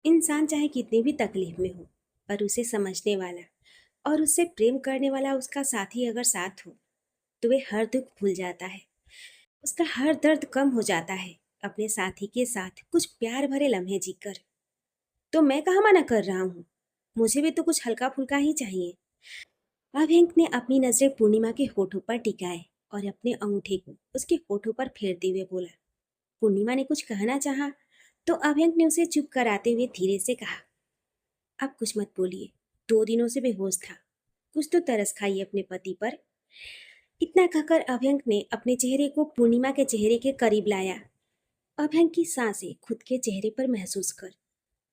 इंसान चाहे कितनी भी तकलीफ में हो, पर उसे समझने वाला और उससे प्रेम करने वाला उसका साथी अगर साथ हो, तो वे हर दुख भूल जाता है। उसका हर दर्द कम हो जाता है अपने साथी के साथ कुछ प्यार भरे लम्हे जीकर। तो मैं कहाँ मना कर रहा हूँ, मुझे भी तो कुछ हल्का फुल्का ही चाहिए। अभयंक ने अपनी नजरें पूर्णिमा के होठों पर टिकाए और अपने अंगूठे को उसके होठों पर फेरते हुए बोला। पूर्णिमा ने कुछ कहना चाहा, तो अभयंक ने उसे चुप कराते हुए धीरे से कहा, अब कुछ मत बोलिए। 2 दिनों से बेहोश था, कुछ तो तरस खाइए अपने पति पर। इतना कहकर अभयंक ने अपने चेहरे को पूर्णिमा के चेहरे के करीब लाया। अभयंक की सांसें खुद के चेहरे पर महसूस कर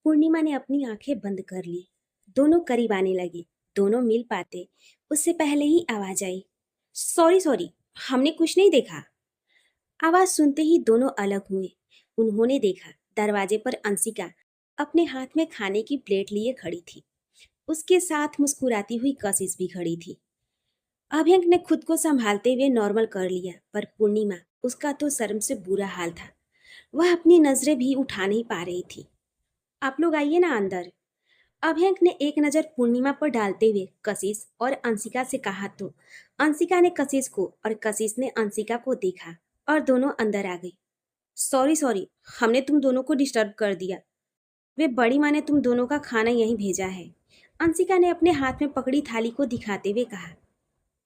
पूर्णिमा ने अपनी आंखें बंद कर ली। दोनों करीब आने लगे। दोनों मिल पाते उससे पहले ही आवाज आई, सॉरी सॉरी, हमने कुछ नहीं देखा। आवाज सुनते ही दोनों अलग हुए। उन्होंने देखा दरवाजे पर अंशिका अपने हाथ में खाने की प्लेट लिए खड़ी थी। उसके साथ मुस्कुराती हुई कशिश भी खड़ी थी। अभयंक ने खुद को संभालते हुए नॉर्मल कर लिया, पर पूर्णिमा, उसका तो शर्म से बुरा हाल था। वह अपनी नजरें भी उठा नहीं पा रही थी। आप लोग आइए ना अंदर। अभयंक ने एक नजर पूर्णिमा पर डालते हुए कशिश और अंशिका से कहा, तो अंशिका ने कशिश को और कशिश ने अंशिका को देखा और दोनों अंदर आ गई। सॉरी सॉरी, हमने तुम दोनों को डिस्टर्ब कर दिया। वे बड़ी माँ ने तुम दोनों का खाना यहीं भेजा है। अंशिका ने अपने हाथ में पकड़ी थाली को दिखाते हुए कहा,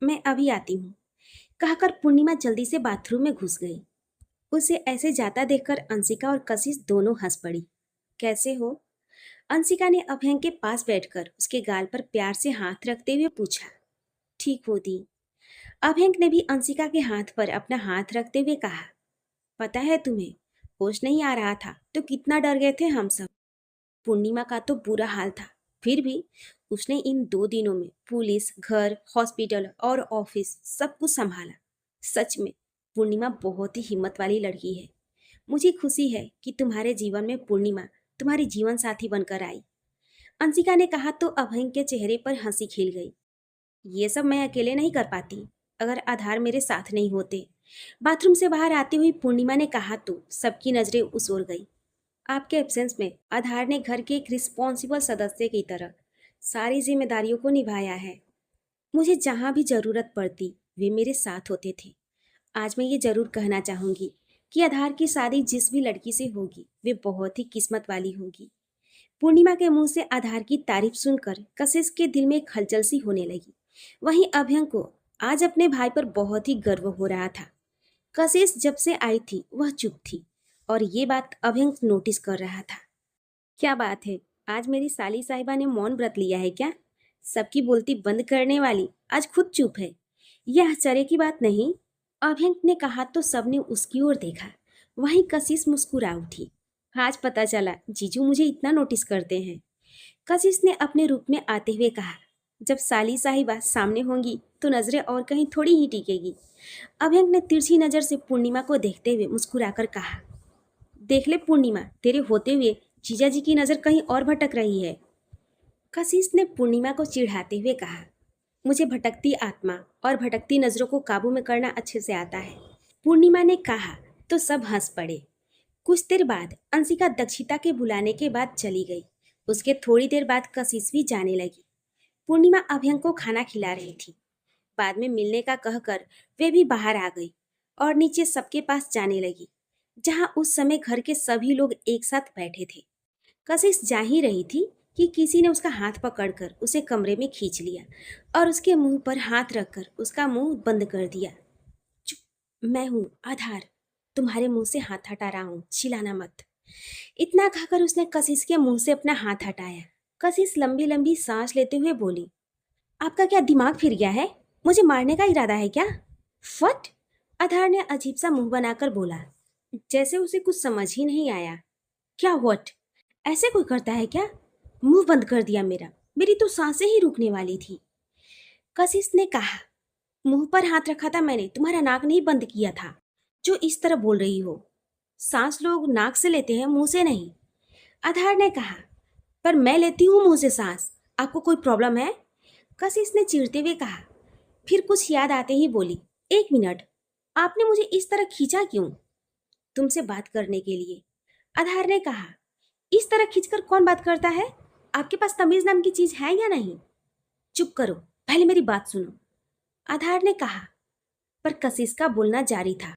मैं अभी आती हूँ। कहकर पूर्णिमा जल्दी से बाथरूम में घुस गई। उसे ऐसे जाता देखकर अंशिका और कशिश दोनों हंस पड़ी। कैसे हो? अंशिका ने अभयंक के पास बैठकर उसके गाल पर प्यार से हाथ रखते हुए पूछा। ठीक हो दी। अभयंक ने भी अंशिका के हाथ पर अपना हाथ रखते हुए कहा, पता है तुम्हें, होश नहीं आ रहा था तो कितना डर गए थे हम सब। पूर्णिमा का तो बुरा हाल था, फिर भी उसने इन 2 दिनों में पुलिस, घर, हॉस्पिटल और ऑफिस सब कुछ संभाला। सच में पूर्णिमा बहुत ही हिम्मत वाली लड़की है। मुझे खुशी है कि तुम्हारे जीवन में पूर्णिमा तुम्हारी जीवन साथी बनकर आई। अंशिका ने कहा तो अभय के चेहरे पर हंसी खिल गई। ये सब मैं अकेले नहीं कर पाती, अगर आधार मेरे साथ नहीं होते। बाथरूम से बाहर आती हुई पूर्णिमा ने कहा तो सबकी नजरें उस ओर गई। आपके एब्सेंस में आधार ने घर के एक रिस्पॉन्सिबल सदस्य की तरह सारी जिम्मेदारियों को निभाया है। मुझे जहाँ भी जरूरत पड़ती वे मेरे साथ होते थे। आज मैं ये जरूर कहना चाहूंगी कि आधार की शादी जिस भी लड़की से होगी वे बहुत ही किस्मत वाली होगी। पूर्णिमा के मुंह से आधार की तारीफ सुनकर कशिश के दिल में एक हलचल सी होने लगी। वहीं अभयंक को आज अपने भाई पर बहुत ही गर्व हो रहा था। कशिश जब से आई थी वह चुप थी और ये बात अभयंक नोटिस कर रहा था। क्या बात है, आज मेरी साली साहिबा ने मौन व्रत लिया है क्या? सबकी बोलती बंद करने वाली आज खुद चुप है। यह आश्चर्य की बात नहीं। अभयंक ने कहा तो सबने उसकी ओर देखा। वहीं कशिश मुस्कुरा उठी। आज पता चला जीजू मुझे इतना नोटिस करते हैं। कशिश ने अपने रूप में आते हुए कहा, जब साली साहिबा सामने होंगी तो नजरें और कहीं थोड़ी ही टिकेगी। अभयंक ने तिरछी नजर से पूर्णिमा को देखते हुए मुस्कुराकर कहा, देख ले पूर्णिमा, तेरे होते हुए जीजा जी की नजर कहीं और भटक रही है। कशिश ने पूर्णिमा को चिढ़ाते हुए कहा, मुझे भटकती आत्मा और भटकती नजरों को काबू में करना अच्छे से आता है। पूर्णिमा ने कहा तो सब हंस पड़े। कुछ देर बाद अंशिका दक्षिता के बुलाने के बाद चली गई। उसके थोड़ी देर बाद कशिश भी जाने लगी। पूर्णिमा अभयंक को खाना खिला रही थी। बाद में मिलने का कहकर वे भी बाहर आ गई और नीचे सबके पास जाने लगी, जहां उस समय घर के सभी लोग एक साथ बैठे थे। कशिश जा ही रही थी कि किसी ने उसका हाथ पकड़कर उसे कमरे में खींच लिया और उसके मुंह पर हाथ रखकर उसका मुंह बंद कर दिया। चुप, मैं हूं आधार, तुम्हारे मुंह से हाथ हटा रहा हूं, चिल्लाना मत। इतना कहकर उसने कशिश के मुंह से अपना हाथ हटाया। कशिश लंबी लंबी सांस लेते हुए बोली, आपका क्या दिमाग फिर गया है? मुझे मारने का इरादा है क्या? फट! आधार ने अजीब सा मुंह बनाकर बोला, जैसे उसे कुछ समझ ही नहीं आया। क्या व्हाट? ऐसे कोई करता है क्या? मुंह बंद कर दिया मेरा, मेरी तो सांसें ही रुकने वाली थी। कशिश ने कहा, मुंह पर हाथ रखा था मैंने, तुम्हारा नाक नहीं बंद किया था जो इस तरह बोल रही हो। सांस लोग नाक से लेते हैं, मुंह से नहीं। आधार ने कहा, पर मैं लेती हूँ मुंह से सांस, आपको कोई प्रॉब्लम है? कशिश ने चिढ़ते हुए कहा। फिर कुछ याद आते ही बोली, एक मिनट, आपने मुझे इस तरह खींचा क्यों? तुमसे बात करने के लिए। आधार ने कहा, इस तरह खींचकर कौन बात करता है? आपके पास तमीज नाम की चीज है या नहीं? चुप करो, पहले मेरी बात सुनो, आधार ने कहा। पर कशिश का बोलना जारी था।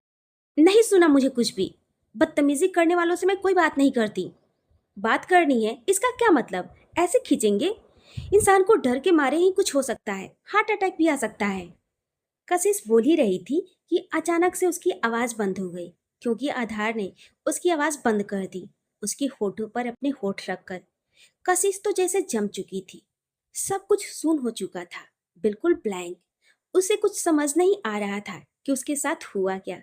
नहीं सुना मुझे कुछ भी। बदतमीजी करने वालों से मैं कोई बात नहीं करती। बात करनी है इसका क्या मतलब? ऐसे खींचेंगे? इंसान को डर के मारे ही कुछ हो सकता है, हार्ट अटैक भी आ सकता है। कशिश बोल ही रही थी कि अचानक से उसकी आवाज बंद हो गई, क्योंकि आधार ने उसकी आवाज बंद कर दी, उसके होठों पर अपने होठ रखकर। कशिश तो जैसे जम चुकी थी। सब कुछ सून हो चुका था, बिल्कुल ब्लैंक। उसे कुछ समझ नहीं आ रहा था कि उसके साथ हुआ क्या।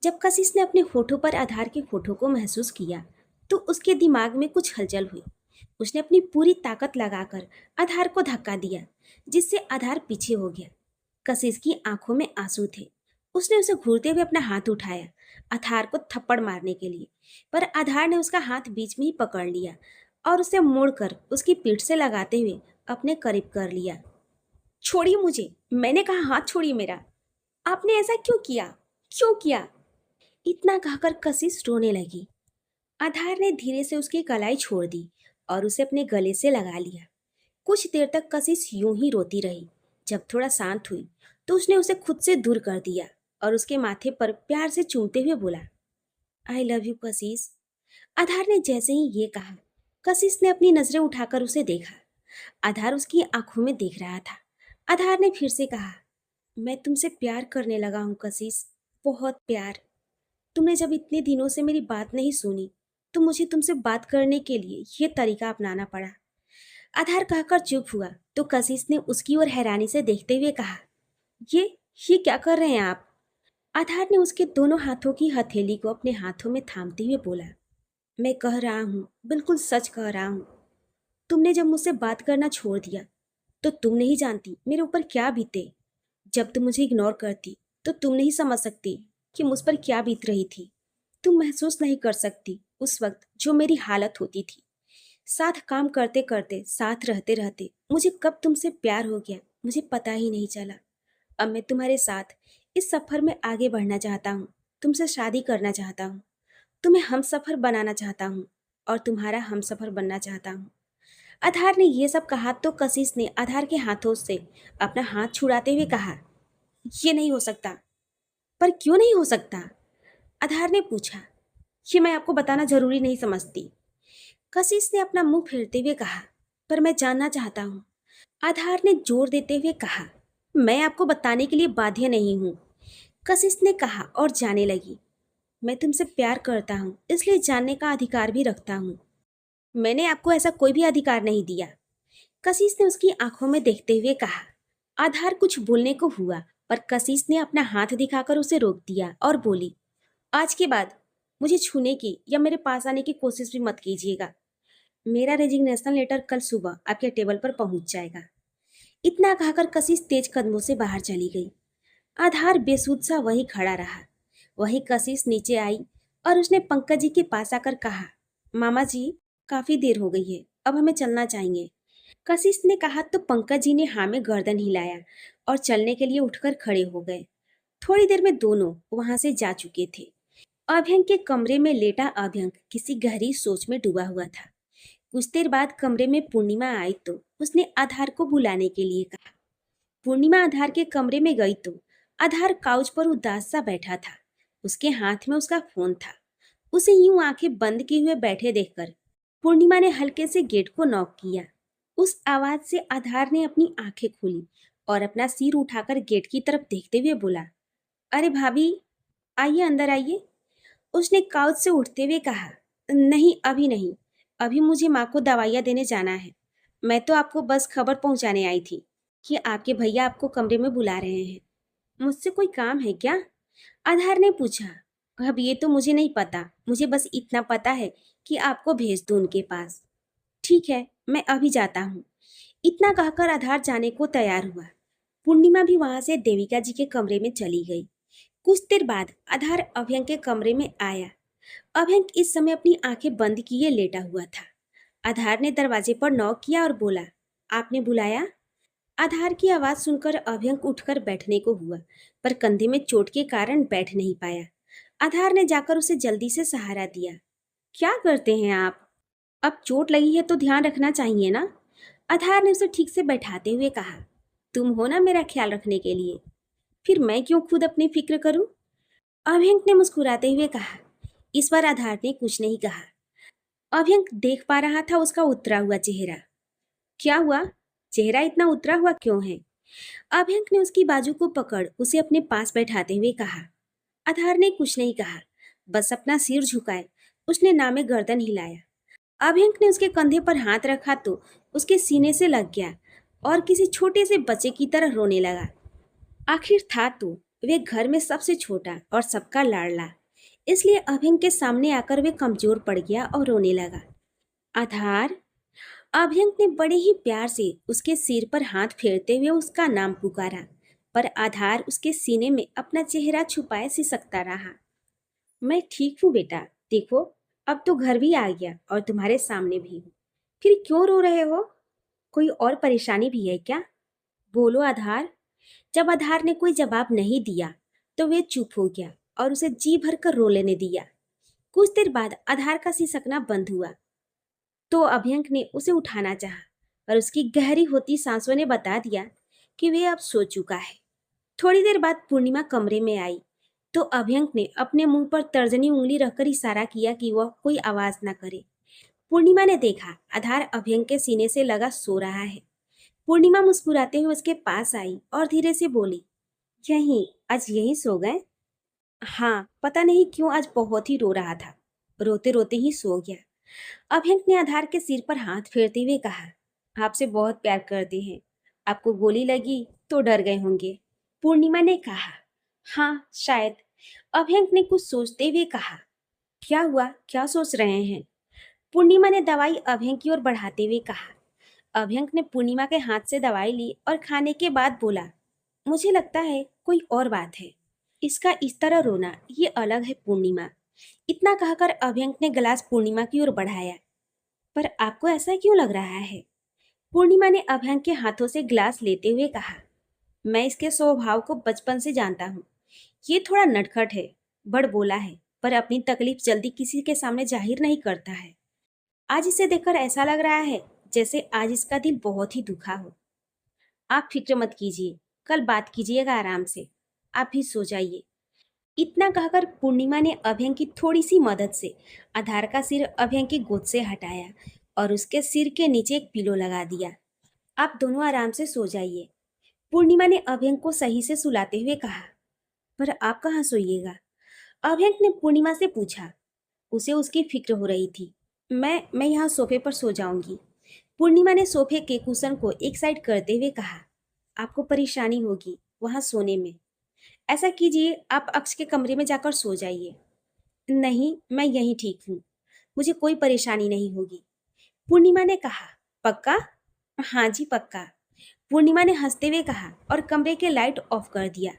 जब कशिश ने अपने होठों पर आधार के होठों को महसूस किया तो उसके दिमाग में कुछ हलचल हुई। उसने अपनी पूरी ताकत लगाकर आधार को धक्का दिया, जिससे आधार पीछे हो गया। कशिश की आंखों में आंसू थे। उसने उसे घूरते हुए अपना हाथ उठाया आधार को थप्पड़ मारने के लिए, पर आधार ने उसका हाथ बीच में ही पकड़ लिया और उसे मोड़कर उसकी पीठ से लगाते हुए अपने करीब कर लिया। छोड़िए मुझे, मैंने कहा हाथ छोड़िए मेरा। आपने ऐसा क्यों किया? क्यों किया? इतना कहकर कशिश रोने लगी। आधार ने धीरे से उसकी कलाई छोड़ दी और उसे अपने गले से लगा लिया। कुछ देर तक कशिश यूं ही रोती रही। जब थोड़ा शांत हुई तो उसने उसे खुद से दूर कर दिया और उसके माथे पर प्यार से चूमते हुए बोला, आई लव यू कशिश। आधार ने जैसे ही ये कहा, कशिश ने अपनी नजरें उठाकर उसे देखा। आधार उसकी आंखों में देख रहा था। आधार ने फिर से कहा, मैं तुमसे प्यार करने लगा हूं कशिश, बहुत प्यार। तुमने जब इतने दिनों से मेरी बात नहीं सुनी तो मुझे तुमसे बात करने के लिए यह तरीका अपनाना पड़ा। आधार कहकर चुप हुआ तो कशिश ने उसकी ओर हैरानी से देखते हुए कहा, ये ये क्या कर रहे हैं आप? आधार ने उसके दोनों हाथों की हथेली को अपने हाथों में थामते हुए बोला, मैं कह रहा हूँ, बिल्कुल सच कह रहा हूँ। तुमने जब मुझसे बात करना छोड़ दिया तो तुम नहीं जानती मेरे ऊपर क्या बीते। जब तुम मुझे इग्नोर करती तो तुम नहीं समझ सकती कि मुझ पर क्या बीत रही थी। तुम महसूस नहीं कर सकती उस वक्त जो मेरी हालत होती थी। साथ काम करते करते, साथ रहते रहते मुझे कब तुमसे प्यार हो गया मुझे पता ही नहीं चला। अब मैं तुम्हारे साथ इस सफर में आगे बढ़ना चाहता हूँ, तुमसे शादी करना चाहता हूँ, तुम्हें हम सफर बनाना चाहता हूँ और तुम्हारा हम सफर बनना चाहता हूँ। आधार ने ये सब कहा तो कशिश ने आधार के हाथों से अपना हाथ छुड़ाते हुए कहा, ये नहीं हो सकता। पर क्यों नहीं हो सकता? आधार ने पूछा। ये मैं आपको बताना जरूरी नहीं समझती, कशिश ने अपना मुंह फेरते हुए कहा, पर मैं जानना चाहता हूँ। आधार ने जोर देते हुए कहा, मैं आपको बताने के लिए बाध्य नहीं हूँ। कशिश ने कहा और जाने लगी, मैं तुमसे प्यार करता हूँ इसलिए जानने का अधिकार भी रखता हूँ। मैंने आपको ऐसा कोई भी अधिकार नहीं दिया, कशिश ने उसकी आंखों में देखते हुए कहा। आधार कुछ बोलने को हुआ पर कशिश ने अपना हाथ दिखाकर उसे रोक दिया और बोली, आज के बाद मुझे छूने की या मेरे पास आने की कोशिश भी मत कीजिएगा। मेरा रेजिग्नेशन लेटर कल सुबह आपके टेबल पर पहुंच जाएगा। इतना कहकर कशिश तेज कदमों से बाहर चली गई। आधार बेसुध सा वहीं खड़ा रहा। वहीं कशिश नीचे आई और उसने पंकज जी के पास आकर कहा, मामा जी, काफी देर हो गई है, अब हमें चलना चाहिए। कशिश ने कहा तो पंकज जी ने हाँ में गर्दन हिलाया और चलने के लिए उठकर खड़े हो गए। थोड़ी देर में दोनों वहां से जा चुके थे। अभ्यंक के कमरे में लेटा अभ्यंक किसी गहरी सोच में डूबा हुआ था। कुछ देर बाद कमरे में पूर्णिमा आई तो उसने आधार को बुलाने के लिए कहा। पूर्णिमा आधार के कमरे में गई तो आधार काउच पर उदास सा बैठा था। उसके हाथ में उसका फोन था। उसे यूं आंखें बंद किए हुए बैठे देखकर पूर्णिमा ने हल्के से गेट को नॉक किया। उस आवाज से आधार ने अपनी आंखें खोली और अपना सिर उठाकर गेट की तरफ देखते हुए बोला, अरे भाभी, आइए अंदर आइए। उसने काउच से उठते हुए कहा, नहीं अभी नहीं, अभी मुझे माँ को दवाइयाँ देने जाना है। मैं तो आपको बस खबर पहुंचाने आई थी कि आपके भैया आपको कमरे में बुला रहे हैं। मुझसे कोई काम है क्या? आधार ने पूछा। अब ये तो मुझे नहीं पता, मुझे बस इतना पता है कि आपको भेज दूं उनके पास। ठीक है, मैं अभी जाता हूँ। इतना कहकर आधार जाने को तैयार हुआ। पूर्णिमा भी वहां से देविका जी के कमरे में चली गई। कुछ देर बाद आधार अभ्यंक के कमरे में आया। अभ्यंक इस समय अपनी आंखें बंद किए लेटा हुआ था। आधार ने दरवाजे पर नॉक किया और बोला, आपने बुलाया? आधार की आवाज सुनकर अभ्यंक उठकर बैठने को हुआ, पर कंधे में चोट के कारण बैठ नहीं पाया। आधार ने जाकर उसे जल्दी से सहारा दिया। क्या करते हैं आप? अब चोट लगी है तो ध्यान रखना चाहिए ना। आधार ने उसे ठीक से बैठाते हुए कहा। तुम हो ना मेरा ख्याल रखने के लिए, फिर मैं क्यों खुद अपनी फिक्र करूं? अभ्यंक ने मुस्कुराते हुए कहा। इस बार आधार ने कुछ नहीं कहा। अभ्यंक देख पा रहा था उसका उतरा हुआ चेहरा। क्या हुआ? चेहरा इतना उतरा हुआ क्यों है? अभ्यंक ने उसकी बाजू को पकड़ उसे अपने पास बैठाते हुए कहा। आधार ने कुछ नहीं कहा, बस अपना सिर झुकाए उसने नामे गर्दन हिलाया। अभ्यंक ने उसके कंधे पर हाथ रखा तो उसके सीने से लग गया और किसी छोटे से बच्चे की तरह रोने लगा। आखिर था तो वे घर में सबसे छोटा और सबका लाडला, इसलिए अभ्यंक के सामने आकर वे कमजोर पड़ गया और रोने लगा। आधार। अभ्यंक ने बड़े ही प्यार से उसके सिर पर हाथ फेरते हुए उसका नाम पुकारा, पर आधार उसके सीने में अपना चेहरा छुपाए सिसकता रहा। मैं ठीक हूँ बेटा, देखो अब तो घर भी आ गया और तुम्हारे सामने भी हूँ। फिर क्यों रो रहे हो? कोई और परेशानी भी है क्या? बोलो आधार। जब आधार ने कोई जवाब नहीं दिया तो वे चुप हो गया और उसे जी भर कर रो लेने दिया। कुछ देर बाद आधार का सिसकना बंद हुआ तो अभ्यंक ने उसे उठाना चाहा, पर उसकी गहरी होती सांसों ने बता दिया कि वे अब सो चुका है। थोड़ी देर बाद पूर्णिमा कमरे में आई तो अभ्यंक ने अपने मुंह पर तर्जनी उंगली रखकर इशारा किया कि वह कोई आवाज न करे। पूर्णिमा ने देखा आधार अभ्यंक के सीने से लगा सो रहा है। पूर्णिमा मुस्कुराते हुए उसके पास आई और धीरे से बोली, यहीं, आज यहीं सो गए? हाँ, पता नहीं क्यों आज बहुत ही रो रहा था, रोते रोते ही सो गया। अभ्यंक ने आधार के सिर पर हाथ फेरते हुए कहा। आपसे बहुत प्यार करते हैं, आपको गोली लगी तो डर गए होंगे। पूर्णिमा ने कहा। हाँ शायद। अभ्यंक ने कुछ सोचते हुए कहा। क्या हुआ, क्या सोच रहे हैं? पूर्णिमा ने दवाई अभ्यंक की ओर बढ़ाते हुए कहा। अभ्यंक ने पूर्णिमा के हाथ से दवाई ली और खाने के बाद बोला, मुझे लगता है कोई और बात है। इसका इस तरह रोना ये अलग है पूर्णिमा। इतना कहकर अभ्यंक ने गिलास पूर्णिमा की ओर बढ़ाया। पर आपको ऐसा क्यों लग रहा है? पूर्णिमा ने अभ्यंक के हाथों से गिलास लेते हुए कहा। मैं इसके स्वभाव को बचपन से जानता हूँ। ये थोड़ा नटखट है, बड़ बोला है, पर अपनी तकलीफ जल्दी किसी के सामने जाहिर नहीं करता है। आज इसे देखकर ऐसा लग रहा है जैसे आज इसका दिल बहुत ही दुखा हो। आप फिक्र मत कीजिए, कल बात कीजिएगा आराम से। आप भी सो जाइए। इतना कहकर पूर्णिमा ने अभ्यंक की थोड़ी सी मदद से आधार का सिर अभ्यंक की गोद से हटाया और उसके सिर के नीचे एक पिलो लगा दिया। आप दोनों आराम से सो जाइए। पूर्णिमा ने अभ्यंक को सही से सुलाते हुए कहा। पर आप कहाँ सोइएगा? अभ्यंक ने पूर्णिमा से पूछा। उसे उसकी फिक्र हो रही थी। मैं यहाँ सोफे पर सो जाऊंगी। पूर्णिमा ने सोफे के कुशन को एक साइड करते हुए कहा। आपको परेशानी होगी वहां सोने में। ऐसा कीजिए, आप अक्ष के कमरे में जाकर सो जाइए। नहीं, मैं यहीं ठीक हूँ, मुझे कोई परेशानी नहीं होगी। पूर्णिमा ने कहा। पक्का? हाँ जी पक्का। पूर्णिमा ने हंसते हुए कहा और कमरे के लाइट ऑफ कर दिया।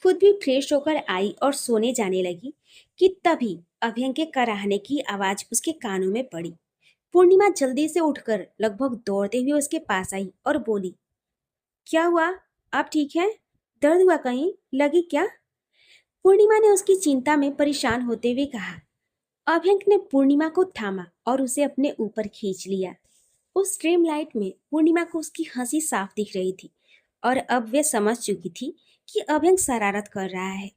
खुद भी फ्रेश होकर आई और सोने जाने लगी कि तभी अभ्यंक के कराहने की आवाज उसके कानों में पड़ी। पूर्णिमा जल्दी से उठकर लगभग दौड़ते हुए उसके पास आई और बोली, क्या हुआ? आप ठीक हैं? दर्द हुआ कहीं? लगी क्या? पूर्णिमा ने उसकी चिंता में परेशान होते हुए कहा। अभ्यंक ने पूर्णिमा को थामा और उसे अपने ऊपर खींच लिया। उस स्ट्रीम लाइट में पूर्णिमा को उसकी हंसी साफ दिख रही थी और अब वे समझ चुकी थी कि अभ्यंक शरारत कर रहा है।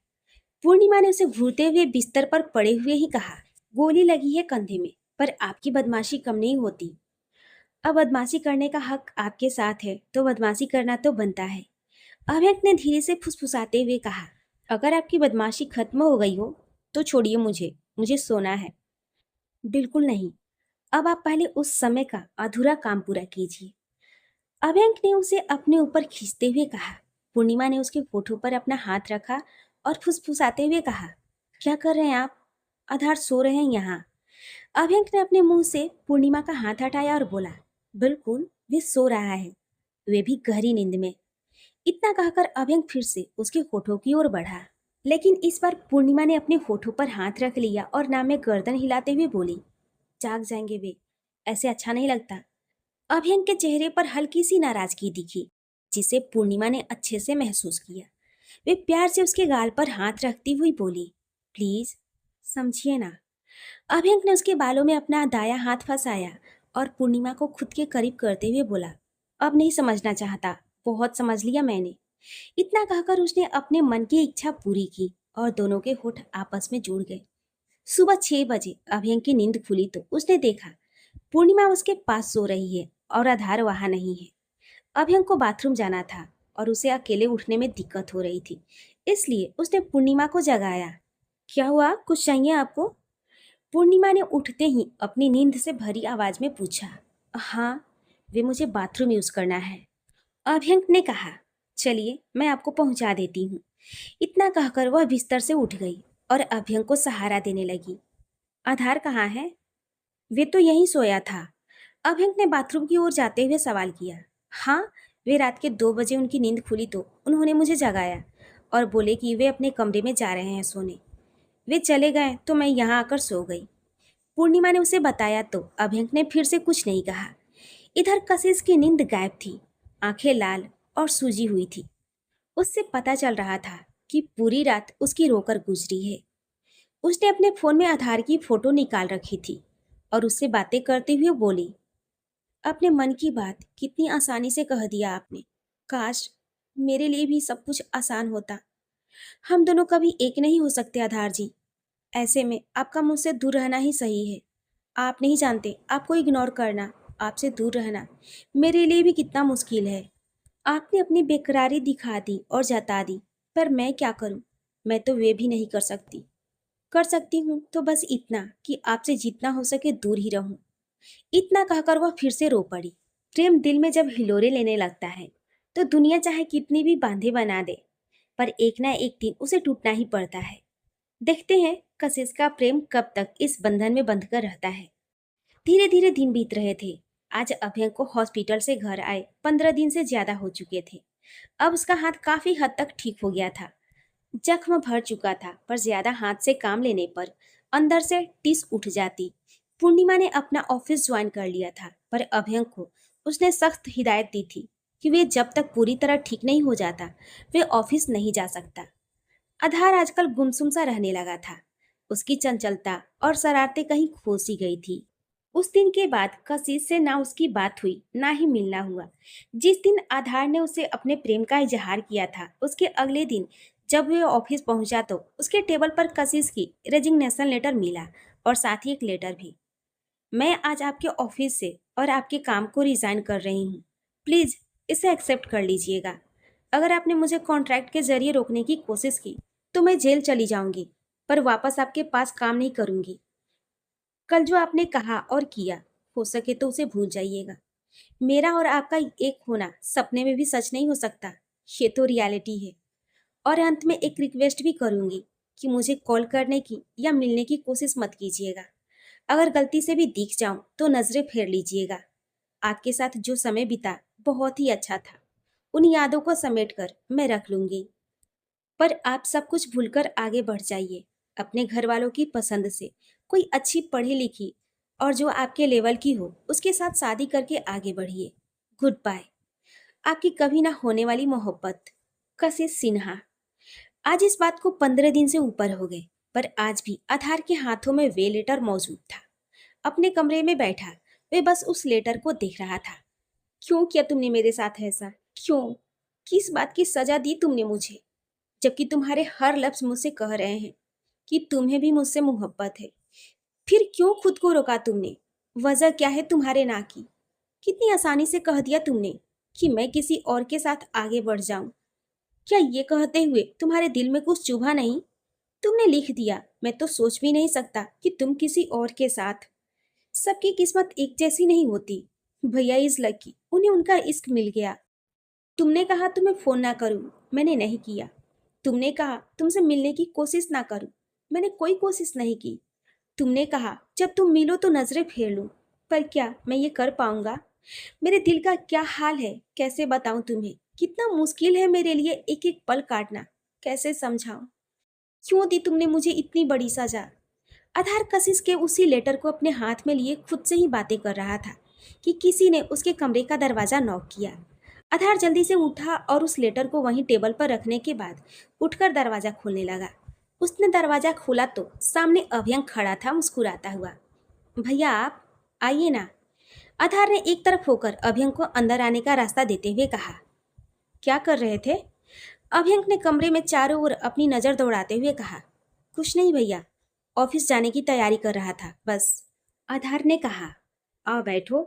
पूर्णिमा ने उसे घूरते हुए बिस्तर पर पड़े हुए ही कहा, गोली लगी है कंधे में, पर आपकी बदमाशी कम नहीं होती। अब बदमाशी करने का हक आपके साथ है तो बदमाशी करना तो बनता है। अभ्यंक ने धीरे से फुसफुसाते हुए कहा। अगर आपकी बदमाशी खत्म हो गई हो तो छोड़िए मुझे, मुझे सोना है। बिल्कुल नहीं, अब आप पहले उस समय का अधूरा काम पूरा कीजिए। अभ्यंक ने उसे अपने ऊपर खींचते हुए कहा। पूर्णिमा ने उसके होठों पर अपना हाथ रखा और फुसफुसाते हुए कहा, क्या कर रहे हैं आप? आधार सो रहे हैं यहाँ। अभ्यंक ने अपने मुंह से पूर्णिमा का हाथ हटाया और बोला, बिल्कुल, वे सो रहा है, वे भी गहरी नींद में। इतना कहकर अभ्यंक फिर से उसके होठों की ओर बढ़ा, लेकिन इस बार पूर्णिमा ने अपने होठों पर हाथ रख लिया और नाम में गर्दन हिलाते हुए बोली, जाग जाएंगे वे, ऐसे अच्छा नहीं लगता। अभ्यंक के चेहरे पर हल्की सी नाराजगी दिखी, जिसे पूर्णिमा ने अच्छे से महसूस किया। वे प्यार से उसके गाल पर हाथ रखती हुई बोली, प्लीज समझिए ना, अभ्यंक ने उसके बालों में अपना दायां हाथ फंसाया और पूर्णिमा को खुद के करीब करते हुए बोला, अब नहीं समझना चाहता, बहुत समझ लिया मैंने। इतना कहकर उसने अपने मन की इच्छा पूरी की और दोनों के होठ आपस में जुड़ गए। सुबह 6 बजे अभ्यंक की नींद खुली तो उसने देखा पूर्णिमा उसके पास सो रही है और आधार वहां नहीं है। अभ्यंक को बाथरूम जाना था और उसे अकेले उठने में दिक्कत हो रही थी, इसलिए उसने पूर्णिमा को जगाया। क्या हुआ, कुछ चाहिए आपको? पूर्णिमा ने उठते ही अपनी नींद से भरी आवाज में पूछा। हाँ, वे मुझे बाथरूम यूज करना है, अभ्यंक ने कहा। चलिए मैं आपको पहुंचा देती हूँ। इतना कहकर वह बिस्तर से उठ गई और अभ्यंक को सहारा देने लगी। आधार कहाँ है? वे तो यहीं सोया था, अभ्यंक ने बाथरूम की ओर जाते हुए सवाल किया। हाँ, वे रात के 2 बजे उनकी नींद खुली तो उन्होंने मुझे जगाया और बोले कि वे अपने कमरे में जा रहे हैं सोने। वे चले गए तो मैं यहाँ आकर सो गई, पूर्णिमा ने उसे बताया तो अभ्यंक ने फिर से कुछ नहीं कहा। इधर कशिश की नींद गायब थी, आंखें लाल और सूजी हुई थी। उससे पता चल रहा था कि पूरी रात उसकी रोकर गुजरी है। उसने अपने फोन में आधार की फोटो निकाल रखी थी और उससे बातें करते हुए बोली, अपने मन की बात कितनी आसानी से कह दिया आपने। काश मेरे लिए भी सब कुछ आसान होता। हम दोनों कभी एक नहीं हो सकते आधार जी। ऐसे में आपका मुझसे दूर रहना ही सही है। आप नहीं जानते, आपको इग्नोर करना, आपसे दूर रहना मेरे लिए भी कितना मुश्किल है। आपने अपनी बेकरारी दिखा दी और जता दी, पर मैं क्या करूं? मैं तो वे भी नहीं कर सकती। कर सकती हूँ तो बस इतना कि आपसे जितना हो सके दूर ही रहूं। इतना कहकर वह फिर से रो पड़ी। प्रेम दिल में जब हिलोरे लेने लगता है तो दुनिया चाहे कितनी भी बांधे बना दे, पर एक ना एक दिन उसे टूटना ही पड़ता है। देखते हैं कशिश का प्रेम कब तक इस बंधन में बंध कर रहता है। धीरे धीरे दिन बीत रहे थे। आज अभ्यंक को हॉस्पिटल से घर आए 15 दिन से ज्यादा हो चुके थे। अब उसका हाथ काफी हद तक ठीक हो गया था। जख्म भर चुका था, पर ज्यादा हाथ से काम लेने पर अंदर से टिस उठ जाती। पूर्णिमा ने अपना ऑफिस ज्वाइन कर लिया था, पर अभ्यंक को उसने सख्त हिदायत दी थी कि वे जब तक पूरी तरह ठीक नहीं हो जाता वे ऑफिस नहीं जा सकता। आधार आजकल गुमसुम सा रहने लगा था। उसकी चंचलता और शरारतें कहीं खो सी गई थी। उस दिन के बाद कशिश से ना उसकी बात हुई ना ही मिलना हुआ। जिस दिन आधार ने उसे अपने प्रेम का इजहार किया था उसके अगले दिन जब वह ऑफिस पहुंचा तो उसके टेबल पर कशिश की रेजिग्नेशन लेटर मिला और साथ ही एक लेटर भी। मैं आज आपके ऑफिस से और आपके काम को रिजाइन कर रही हूँ। प्लीज इसे एक्सेप्ट कर लीजिएगा। अगर आपने मुझे कॉन्ट्रैक्ट के जरिए रोकने की कोशिश की तो मैं जेल चली जाऊंगी, पर वापस आपके पास काम नहीं करूंगी। कल जो आपने कहा और किया, हो सके तो उसे भूल जाइएगा। मेरा और आपका एक होना सपने में भी सच नहीं हो सकता, ये तो रियलिटी है। और अंत में एक रिक्वेस्ट भी करूंगी कि मुझे कॉल करने की या मिलने की कोशिश मत कीजिएगा। अगर गलती से भी दिख जाऊं तो नजरें फेर लीजिएगा। आपके साथ जो समय बीता बहुत ही अच्छा था, उन यादों को समेट कर मैं रख लूंगी। पर आप सब कुछ भूलकर आगे बढ़ जाइए। अपने घर वालों की पसंद से कोई अच्छी पढ़ी लिखी और जो आपके लेवल की हो उसके साथ शादी करके आगे बढ़िए। Goodbye. आपकी कभी ना होने वाली मोहब्बत, कशिश सिन्हा। आज इस बात को 15 दिन से ऊपर हो गए, पर आज भी आधार के हाथों में वे लेटर मौजूद था। अपने कमरे में बैठा वे बस उस लेटर को देख रहा था। क्यों किया तुमने मेरे साथ ऐसा? क्यों? किस बात की सजा दी तुमने मुझे, जबकि तुम्हारे हर लफ्ज मुझसे कह रहे हैं कि तुम्हें भी मुझसे मोहब्बत है? फिर क्यों खुद को रोका तुमने? वजह क्या है तुम्हारे ना की? कितनी आसानी से कह दिया तुमने कि मैं किसी और के साथ आगे बढ़ जाऊं। क्या ये कहते हुए तुम्हारे दिल में कुछ चुभा नहीं? तुमने लिख दिया, मैं तो सोच भी नहीं सकता कि तुम किसी और के साथ। सबकी किस्मत एक जैसी नहीं होती। भैया इज लकी, उन्हें उनका इश्क मिल गया। तुमने कहा तुम्हें फोन ना करूं, मैंने नहीं किया। तुमने कहा तुमसे मिलने की कोशिश ना करूं, मैंने कोई कोशिश नहीं की। तुमने कहा जब तुम मिलो तो नजरें फेर लूं, पर क्या मैं ये कर पाऊंगा? मेरे दिल का क्या हाल है कैसे बताऊं तुम्हें? कितना मुश्किल है मेरे लिए एक एक पल काटना, कैसे समझाऊं? क्यों दी तुमने मुझे इतनी बड़ी सजा? आधार कशिश के उसी लेटर को अपने हाथ में लिए खुद से ही बातें कर रहा था कि किसी ने उसके कमरे का दरवाजा नॉक किया। आधार जल्दी से उठा और उस लेटर को वहीं टेबल पर रखने के बाद उठकर दरवाजा खोलने लगा। उसने दरवाजा खोला तो सामने अभयंक खड़ा था मुस्कुराता हुआ। भैया आप आइए ना। आधार ने एक तरफ होकर अभयंक को अंदर आने का रास्ता देते हुए कहा। क्या कर रहे थे? अभयंक ने कमरे में चारों ओर अपनी नजर दौड़ाते हुए कहा। कुछ नहीं भैया, ऑफिस जाने की तैयारी कर रहा था बस। आधार ने कहा। आओ बैठो।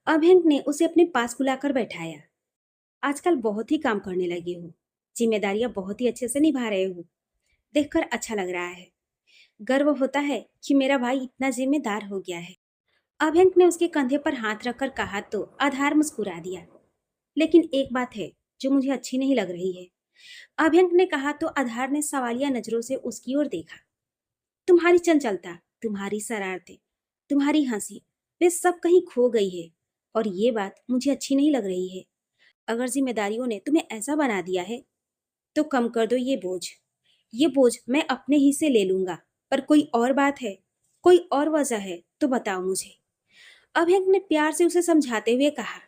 अभयंक ने उसे अपने पास बुलाकर बैठाया। आजकल बहुत ही काम करने लगे हो, जिम्मेदारियां बहुत ही अच्छे से निभा रहे हो, देखकर अच्छा लग रहा है। गर्व होता है कि मेरा भाई इतना जिम्मेदार हो गया है। अभयंक ने उसके कंधे पर हाथ रखकर कहा तो आधार मुस्कुरा दिया। लेकिन एक बात है जो मुझे अच्छी नहीं लग रही है। अभयंक ने कहा तो आधार ने सवालिया नजरों से उसकी ओर देखा। तुम्हारी चंचलता, तुम्हारी शरारतें, तुम्हारी हंसी, वे सब कहीं खो गई है और ये बात मुझे अच्छी नहीं लग रही है। अगर जिम्मेदारियों ने तुम्हें ऐसा बना दिया है तो कम कर दो ये बोझ। ये बोझ मैं अपने ही से ले लूंगा, पर कोई और बात है, कोई और वजह है तो बताओ मुझे। अभयंक ने प्यार से उसे समझाते हुए कहा।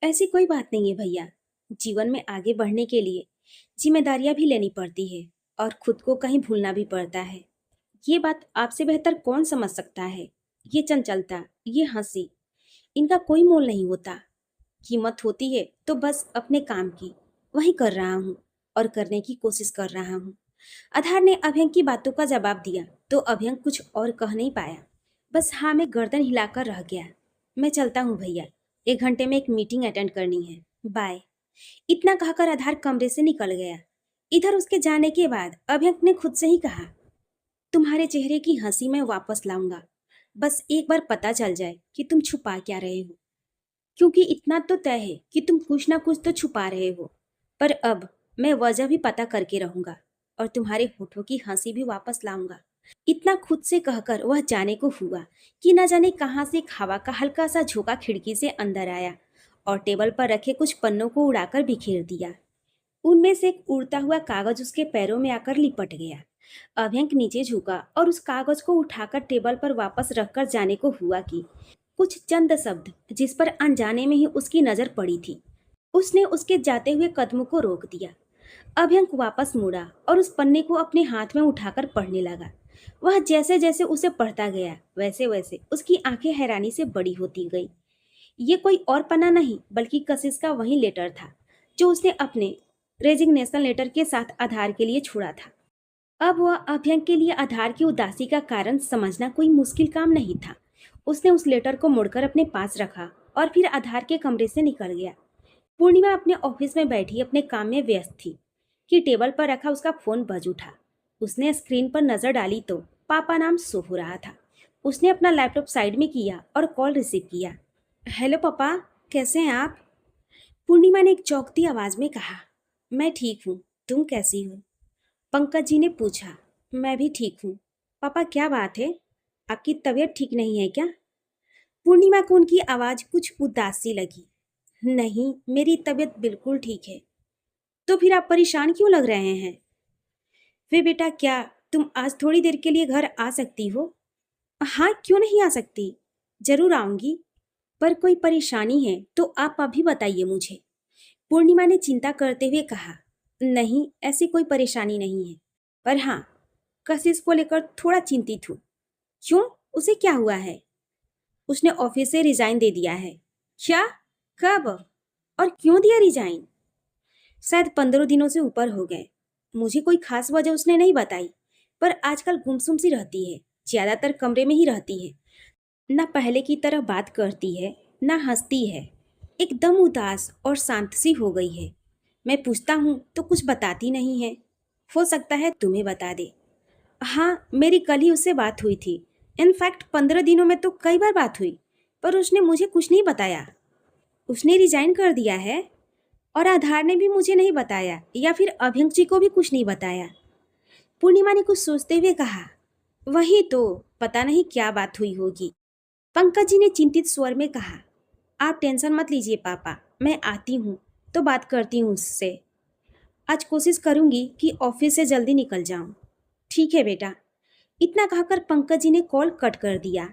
ऐसी कोई बात नहीं है भैया, जीवन में आगे बढ़ने के लिए जिम्मेदारियां भी लेनी पड़ती है और खुद को कहीं भूलना भी पड़ता है। ये बात आपसे बेहतर कौन समझ सकता है। ये चंचलता, ये हंसी, इनका कोई मोल नहीं होता। कीमत होती है तो बस अपने काम की, वही कर रहा हूँ और करने की कोशिश कर रहा हूँ। आधार ने अभयंक की बातों का जवाब दिया तो अभयंक कुछ और कह नहीं पाया, बस हाँ में गर्दन हिलाकर रह गया। मैं चलता हूँ भैया, 1 घंटे में एक मीटिंग अटेंड करनी है, बाय। इतना कहकर आधार कमरे से निकल गया। इधर उसके जाने के बाद अभयंक ने खुद से ही कहा, तुम्हारे चेहरे की हंसी मैं वापस लाऊंगा, बस एक बार पता चल जाए कि तुम छुपा क्या रहे हो। क्योंकि इतना तो तय है कि तुम कुछ ना कुछ तो छुपा रहे हो। पर अब मैं वजह भी पता करके रहूंगा और तुम्हारे होठों की हंसी भी वापस लाऊंगा। इतना खुद से कहकर वह जाने को हुआ कि न जाने कहां से एक हवा का हल्का सा झोंका खिड़की से अंदर आया और टेबल पर रखे कुछ पन्नों को उड़ाकर बिखेर दिया। उनमें से एक उड़ता हुआ कागज उसके पैरों में आकर लिपट गया। अभयंक नीचे झुका और उस कागज को उठाकर टेबल पर वापस रखकर जाने को हुआ कि कुछ चंद शब्द जिस पर अनजाने में ही उसकी नजर पड़ी थी, उसने उसके जाते हुए कदमों को रोक दिया। अभयंक वापस मुड़ा और उस पन्ने को अपने हाथ में उठाकर पढ़ने लगा। वह जैसे जैसे उसे पढ़ता गया वैसे वैसे उसकी आंखें हैरानी से बड़ी होती गई। ये कोई और पन्ना नहीं बल्कि कशिश का वही लेटर था जो उसने अपने रेजिग्नेशन लेटर के साथ आधार के लिए छोड़ा था। अब वह अभयंक के लिए आधार की उदासी का कारण समझना कोई मुश्किल काम नहीं था। उसने उस लेटर को मोड़कर अपने पास रखा और फिर आधार के कमरे से निकल गया। पूर्णिमा अपने ऑफिस में बैठी अपने काम में व्यस्त थी कि टेबल पर रखा उसका फोन बज उठा। उसने स्क्रीन पर नजर डाली तो पापा नाम शो हो रहा था। उसने अपना लैपटॉप साइड में किया और कॉल रिसीव किया। हेलो पापा, कैसे हैं आप? पूर्णिमा ने एक चौंकती आवाज में कहा। मैं ठीक हूँ, तुम कैसी हो? पंकज जी ने पूछा। मैं भी ठीक हूँ। पापा क्या बात है, आपकी तबीयत ठीक नहीं है क्या? पूर्णिमा को उनकी आवाज कुछ उदास सी लगी। नहीं, मेरी तबीयत बिल्कुल ठीक है। तो फिर आप परेशान क्यों लग रहे हैं? वे बेटा, क्या तुम आज थोड़ी देर के लिए घर आ सकती हो? हाँ, क्यों नहीं आ सकती, जरूर आऊंगी। पर कोई परेशानी है तो आप अभी बताइए मुझे, पूर्णिमा ने चिंता करते हुए कहा। नहीं, ऐसी कोई परेशानी नहीं है, पर हाँ, कशिश को लेकर थोड़ा चिंतित हूँ। क्यों, उसे क्या हुआ है? उसने ऑफिस से रिजाइन दे दिया है। क्या? कब और क्यों दिया रिजाइन? शायद 15 दिनों से ऊपर हो गए। मुझे कोई खास वजह उसने नहीं बताई, पर आजकल गुमसुम सी रहती है, ज्यादातर कमरे में ही रहती है। ना पहले की तरह बात करती है, ना हंसती है, एकदम उदास और शांत सी हो गई है। मैं पूछता हूँ तो कुछ बताती नहीं है। हो सकता है तुम्हें बता दे। हाँ, मेरी कल ही उससे बात हुई थी। इनफैक्ट 15 दिनों में तो कई बार बात हुई, पर उसने मुझे कुछ नहीं बताया। उसने रिजाइन कर दिया है और आधार ने भी मुझे नहीं बताया, या फिर अभयंक जी को भी कुछ नहीं बताया। पूर्णिमा ने कुछ सोचते हुए कहा। वही तो, पता नहीं क्या बात हुई होगी। पंकज जी ने चिंतित स्वर में कहा। आप टेंशन मत लीजिए पापा, मैं आती हूँ तो बात करती हूँ उससे। आज कोशिश करूंगी कि ऑफिस से जल्दी निकल जाऊं। ठीक है बेटा। इतना कहकर पंकज जी ने कॉल कट कर दिया।